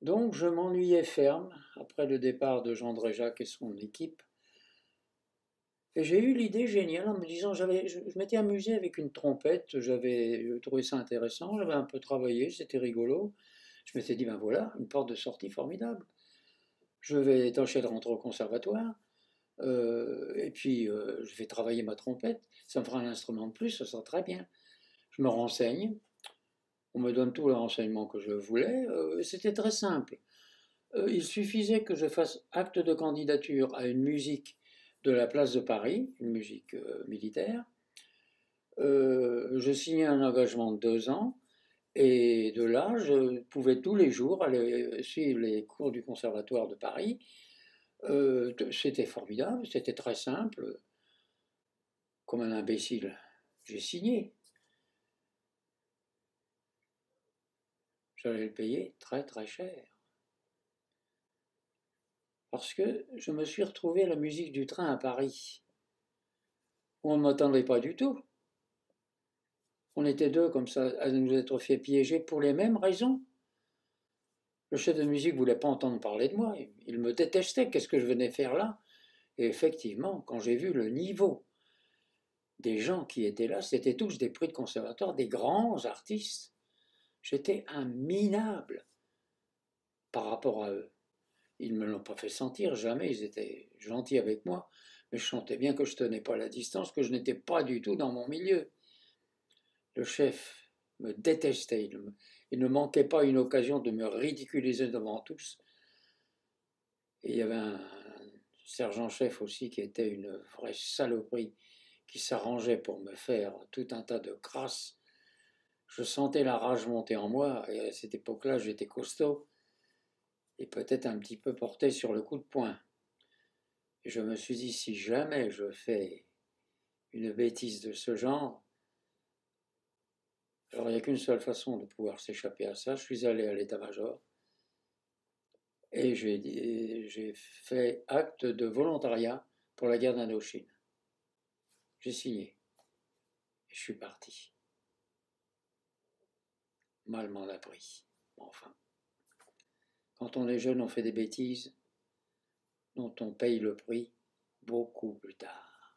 Donc je m'ennuyais ferme après le départ de Jean Dréjac et son équipe. Et j'ai eu l'idée géniale en me disant, je m'étais amusé avec une trompette, j'avais trouvé ça intéressant, j'avais un peu travaillé, c'était rigolo. Je m'étais dit, ben voilà, une porte de sortie formidable. Je vais tâcher de rentrer au conservatoire, et puis je vais travailler ma trompette, ça me fera un instrument de plus, ça sera très bien. Je me renseigne, on me donne tous les renseignements que je voulais, c'était très simple. Il suffisait que je fasse acte de candidature à une musique de la place de Paris, une musique militaire. Je signais un engagement de 2 ans et de là, je pouvais tous les jours aller suivre les cours du conservatoire de Paris. C'était formidable, c'était très simple. Comme un imbécile, j'ai signé. J'allais le payer très très cher. Parce que je me suis retrouvé à la musique du train à Paris. On ne m'attendait pas du tout. On était deux comme ça à nous être fait piéger pour les mêmes raisons. Le chef de musique ne voulait pas entendre parler de moi. Il me détestait. Qu'est-ce que je venais faire là? Et effectivement, quand j'ai vu le niveau des gens qui étaient là, c'était tous des prix de conservatoire, des grands artistes. J'étais un minable par rapport à eux. Ils ne me l'ont pas fait sentir, jamais. Ils étaient gentils avec moi. Mais je sentais bien que je ne tenais pas la distance, que je n'étais pas du tout dans mon milieu. Le chef me détestait. Il ne manquait pas une occasion de me ridiculiser devant tous. Et il y avait un sergent-chef aussi qui était une vraie saloperie, qui s'arrangeait pour me faire tout un tas de crasses. Je sentais la rage monter en moi, et à cette époque-là, j'étais costaud, et peut-être un petit peu porté sur le coup de poing. Et je me suis dit, si jamais je fais une bêtise de ce genre, alors il n'y a qu'une seule façon de pouvoir s'échapper à ça. Je suis allé à l'état-major, et j'ai fait acte de volontariat pour la guerre d'Indochine. J'ai signé, et je suis parti. Mal m'en a pris. Enfin, quand on est jeune, on fait des bêtises dont on paye le prix beaucoup plus tard.